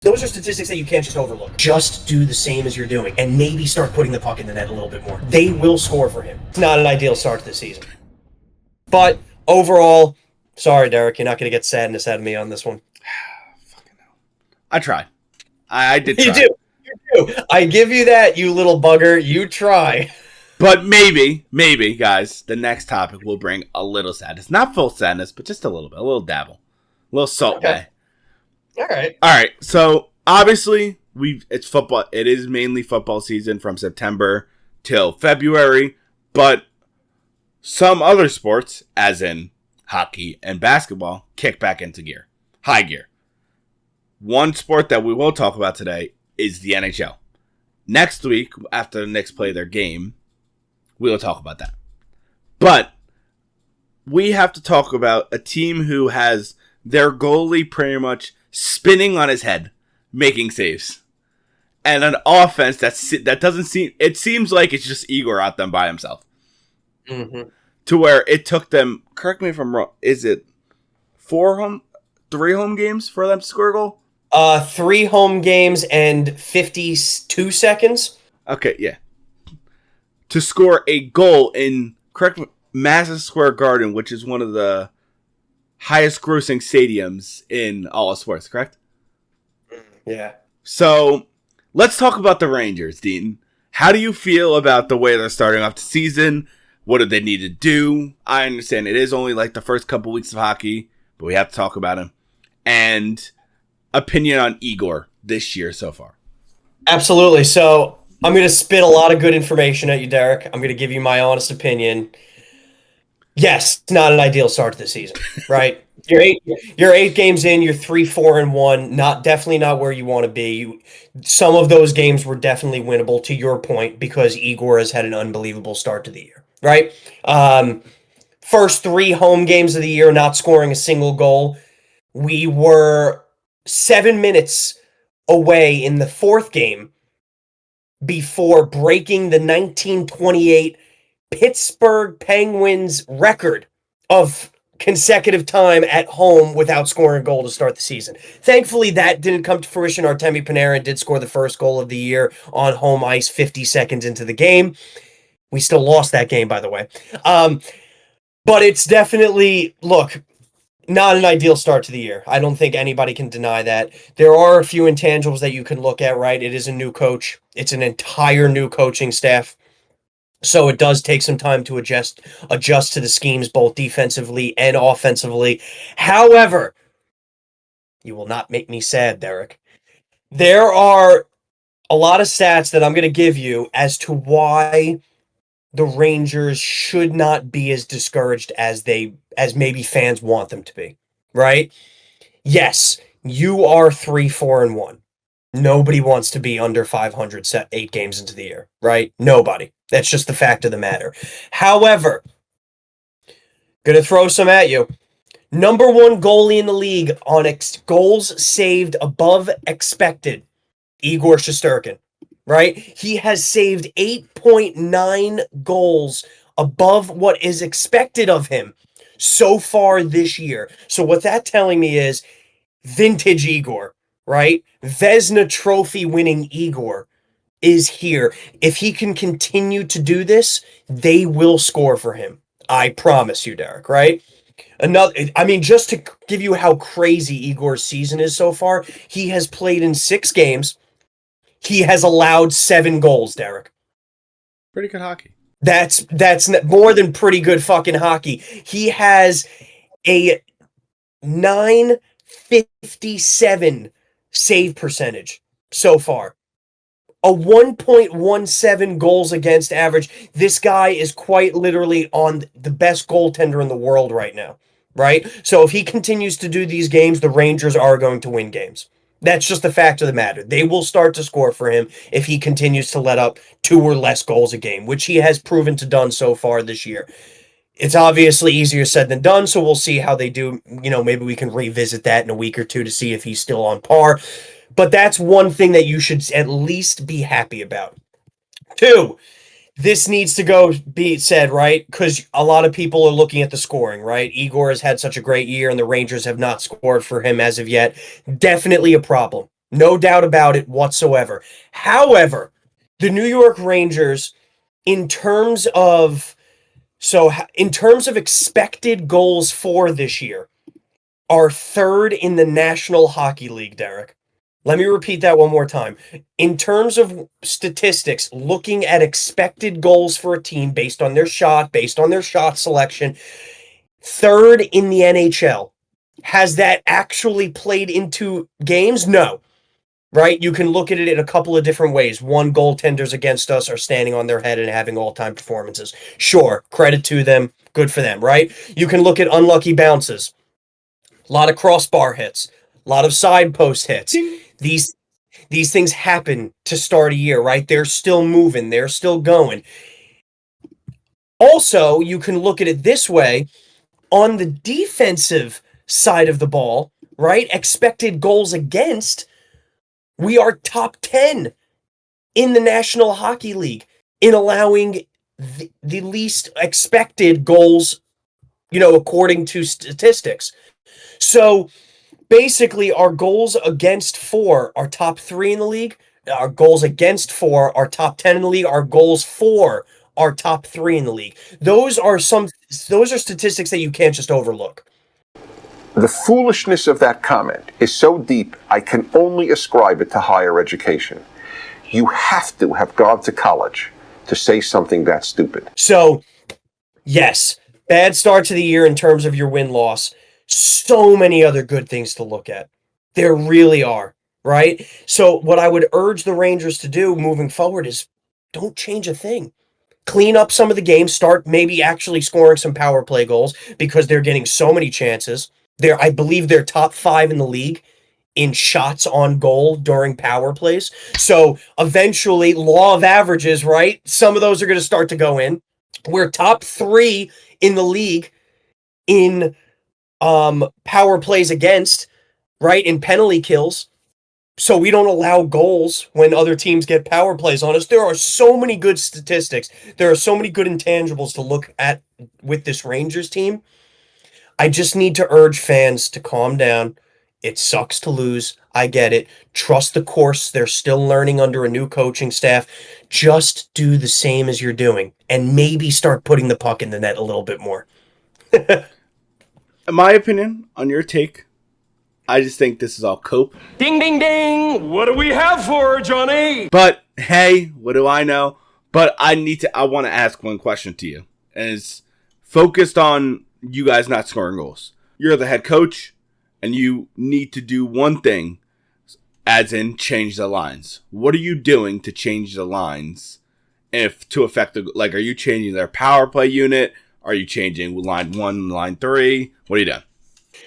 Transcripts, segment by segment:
Those are statistics that you can't just overlook. Just do the same as you're doing and maybe start putting the puck in the net a little bit more. They will score for him. It's not an ideal start to the season. But overall, sorry, Derek, you're not going to get sadness out of me on this one. Fucking hell. I tried. I did try. You do. I give you that, you little bugger. You try. But maybe, guys, the next topic will bring a little sadness. Not full sadness, but just a little bit. A little dabble. A little salt bay. All right. All right. So, obviously, it's football. It is mainly football season from September till February. But some other sports, as in hockey and basketball, kick back into gear. High gear. One sport that we will talk about today is the NHL. Next week, after the Knicks play their game, we'll talk about that. But we have to talk about a team who has their goalie pretty much spinning on his head, making saves. And an offense that doesn't seem... It seems like it's just Igor out there by himself. Mm-hmm. To where it took them... Correct me if I'm wrong. Is it 3 home games for them to score a goal? 3 home games and 52 seconds. Okay, yeah. To score a goal in Madison Square Garden, which is one of the highest grossing stadiums in all of sports, correct? Yeah. So, let's talk about the Rangers, Dean. How do you feel about the way they're starting off the season? What do they need to do? I understand it is only like the first couple weeks of hockey, but we have to talk about him. And opinion on Igor this year so far. Absolutely. So I'm going to spit a lot of good information at you, Derek. I'm going to give you my honest opinion. Yes, it's not an ideal start to the season, right? You're 8 games in, you're 3-4-1, definitely not where you want to be. Some of those games were definitely winnable, to your point, because Igor has had an unbelievable start to the year, right? First 3 home games of the year, not scoring a single goal. We were 7 minutes away in the 4th game before breaking the 1928 Pittsburgh Penguins record of consecutive time at home without scoring a goal to start the season. Thankfully, that didn't come to fruition. Artemi Panarin did score the first goal of the year on home ice 50 seconds into the game. We still lost that game, by the way. But it's definitely, look, not an ideal start to the year. I don't think anybody can deny that. There are a few intangibles that you can look at, right? It is a new coach. It's an entire new coaching staff. So it does take some time to adjust to the schemes, both defensively and offensively. However, you will not make me sad, Derek. There are a lot of stats that I'm going to give you as to why the Rangers should not be as discouraged as maybe fans want them to be, right? Yes, you are 3-4-1. Nobody wants to be under 500 8 games into the year, right? Nobody. That's just the fact of the matter. However, gonna throw some at you. Number 1 goalie in the league on goals saved above expected, Igor Shesterkin. Right? He has saved 8.9 goals above what is expected of him so far this year. So what that's telling me is vintage Igor, right? Vezina Trophy winning Igor is here. If he can continue to do this, they will score for him. I promise you, Derek, right? Just to give you how crazy Igor's season is so far, he has played in 6 games. He has allowed 7 goals, Derek. Pretty good hockey. That's more than pretty good fucking hockey. He has a 957 save percentage so far. A 1.17 goals against average. This guy is quite literally on the best goaltender in the world right now, right? So if he continues to do these games, the Rangers are going to win games. That's just the fact of the matter. They will start to score for him if he continues to let up 2 or less goals a game, which he has proven to done so far this year. It's obviously easier said than done, so we'll see how they do. Maybe we can revisit that in a week or 2 to see if he's still on par. But that's one thing that you should at least be happy about. 2, this needs to be said, right? Because a lot of people are looking at the scoring, right? Igor has had such a great year, and the Rangers have not scored for him as of yet. Definitely a problem, No doubt about it whatsoever. However, the New York Rangers, in terms of in terms of expected goals for this year, are third in the National Hockey League, Derek. Let me repeat that one more time. In terms of statistics, looking at expected goals for a team based on their shot selection, third in the NHL. Has that actually played into games? No. Right? You can look at it in a couple of different ways. One, goaltenders against us are standing on their head and having all-time performances. Sure, credit to them, good for them, right? You can look at unlucky bounces. A lot of crossbar hits, a lot of side post hits. Ding. These things happen to start a year, right? They're still moving, they're still going. Also, you can look at it this way on the defensive side of the ball, right? Expected goals against, we are top 10 in the National Hockey League in allowing the least expected goals, according to statistics. So basically, our goals against for are top 3 in the league. Our goals against for are top 10 in the league. Our goals for are top 3 in the league. Those are statistics that you can't just overlook. The foolishness of that comment is so deep, I can only ascribe it to higher education. You have to have gone to college to say something that stupid. So, yes, bad start to the year in terms of your win-loss. So many other good things to look at. There really are, right? So what I would urge the Rangers to do moving forward is don't change a thing. Clean up some of the games, start maybe actually scoring some power play goals because they're getting so many chances. I believe they're top 5 in the league in shots on goal during power plays. So eventually, law of averages, right? Some of those are going to start to go in. We're top 3 in the league in power plays against, right? In penalty kills. So we don't allow goals when other teams get power plays on us. There are so many good statistics. There are so many good intangibles to look at with this Rangers team. I just need to urge fans to calm down. It sucks to lose. I get it. Trust the course. They're still learning under a new coaching staff. Just do the same as you're doing and maybe start putting the puck in the net a little bit more. My opinion on your take, I just think this is all cope. Ding, ding, ding. What do we have for her, Johnny? But hey, what do I know? But I want to ask one question to you. And it's focused on you guys not scoring goals. You're the head coach, and you need to do one thing, as in change the lines. What are you doing to change the lines to affect are you changing their power play unit? Are you changing line 1, line 3? What are you doing?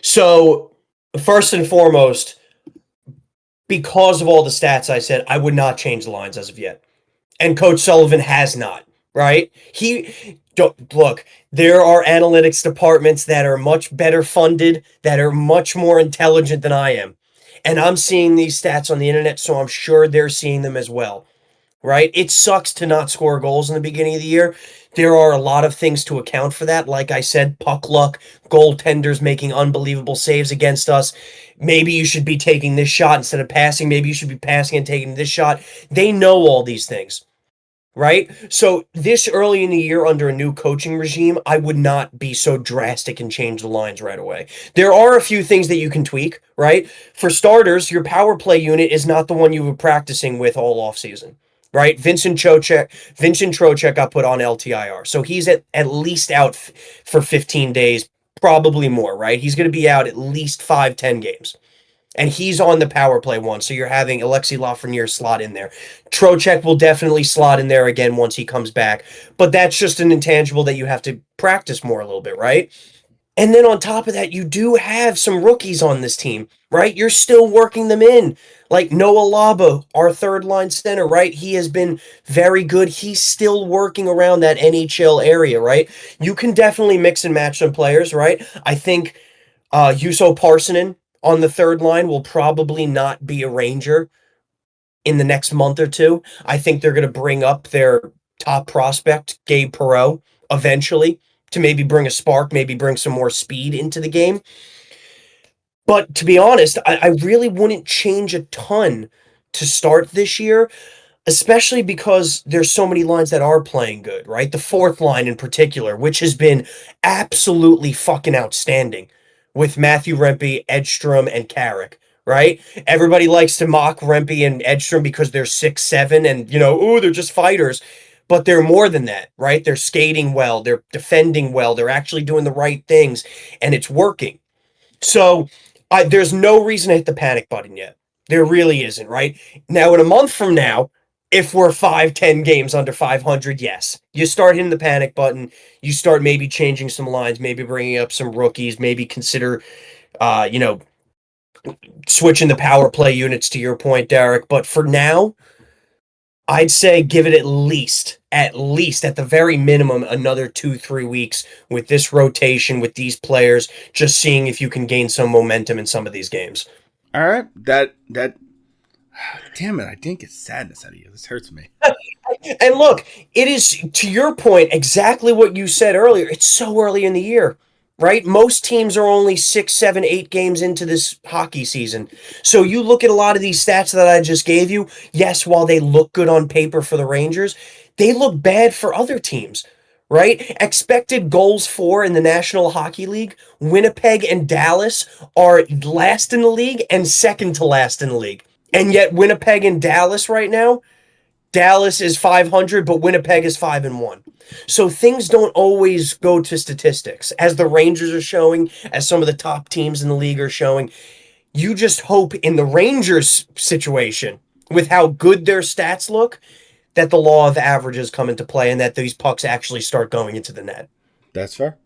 So, first and foremost, because of all the stats I said, I would not change the lines as of yet. And Coach Sullivan has not, right? Look, there are analytics departments that are much better funded, that are much more intelligent than I am. And I'm seeing these stats on the internet, so I'm sure they're seeing them as well, right? It sucks to not score goals in the beginning of the year. There are a lot of things to account for that. Like I said, puck luck, goaltenders making unbelievable saves against us. Maybe you should be taking this shot instead of passing. Maybe you should be passing and taking this shot. They know all these things, right? So this early in the year under a new coaching regime, I would not be so drastic and change the lines right away. There are a few things that you can tweak, right? For starters, your power play unit is not the one you were practicing with all offseason. Right, Vincent Trocheck got put on LTIR, so he's at least out for 15 days, probably more. Right, he's going to be out at least 5-10 games, and he's on the power play one. So you're having Alexei Lafreniere slot in there. Trocheck will definitely slot in there again once he comes back, but that's just an intangible that you have to practice more a little bit, right? And then on top of that, you do have some rookies on this team, right? You're still working them in. Like Noah Laba, our third line center, right? He has been very good. He's still working around that NHL area, right? You can definitely mix and match some players, right? I think Juuso Parssinen on the third line will probably not be a Ranger in the next month or two. I think they're going to bring up their top prospect, Gabe Perreault, eventually to maybe bring a spark, maybe bring some more speed into the game. But to be honest, I really wouldn't change a ton to start this year, especially because there's so many lines that are playing good, right? The fourth line in particular, which has been absolutely fucking outstanding with Matthew Rempe, Edstrom, and Carrick, right? Everybody likes to mock Rempe and Edstrom because they're 6'7" and, oh, they're just fighters. But they're more than that, right? They're skating well, they're defending well, they're actually doing the right things, and it's working. So there's no reason to hit the panic button yet. There really isn't, right? Now, in a month from now, if we're 5, 10 games under 500, yes, you start hitting the panic button. You start maybe changing some lines, maybe bringing up some rookies, maybe consider, uh, you know, switching the power play units to your point, Derek. But for now, I'd say give it at least, at the very minimum, another 2, 3 weeks with this rotation, with these players, just seeing if you can gain some momentum in some of these games. All right, that damn it, I didn't get sadness out of you. This hurts me. And look, it is, to your point, exactly what you said earlier. It's so early in the year, right? Most teams are only 6, 7, 8 games into this hockey season. So you look at a lot of these stats that I just gave you. Yes, while they look good on paper for the Rangers, they look bad for other teams, right? Expected goals for in the National Hockey League, Winnipeg and Dallas are last in the league and second to last in the league. And yet Winnipeg and Dallas right now, Dallas is 500, but Winnipeg is 5-1. So things don't always go to statistics, as the Rangers are showing, as some of the top teams in the league are showing. You just hope in the Rangers situation, with how good their stats look, that the law of averages come into play and that these pucks actually start going into the net. That's fair.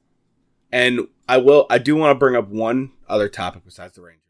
And I do want to bring up one other topic besides the Rangers.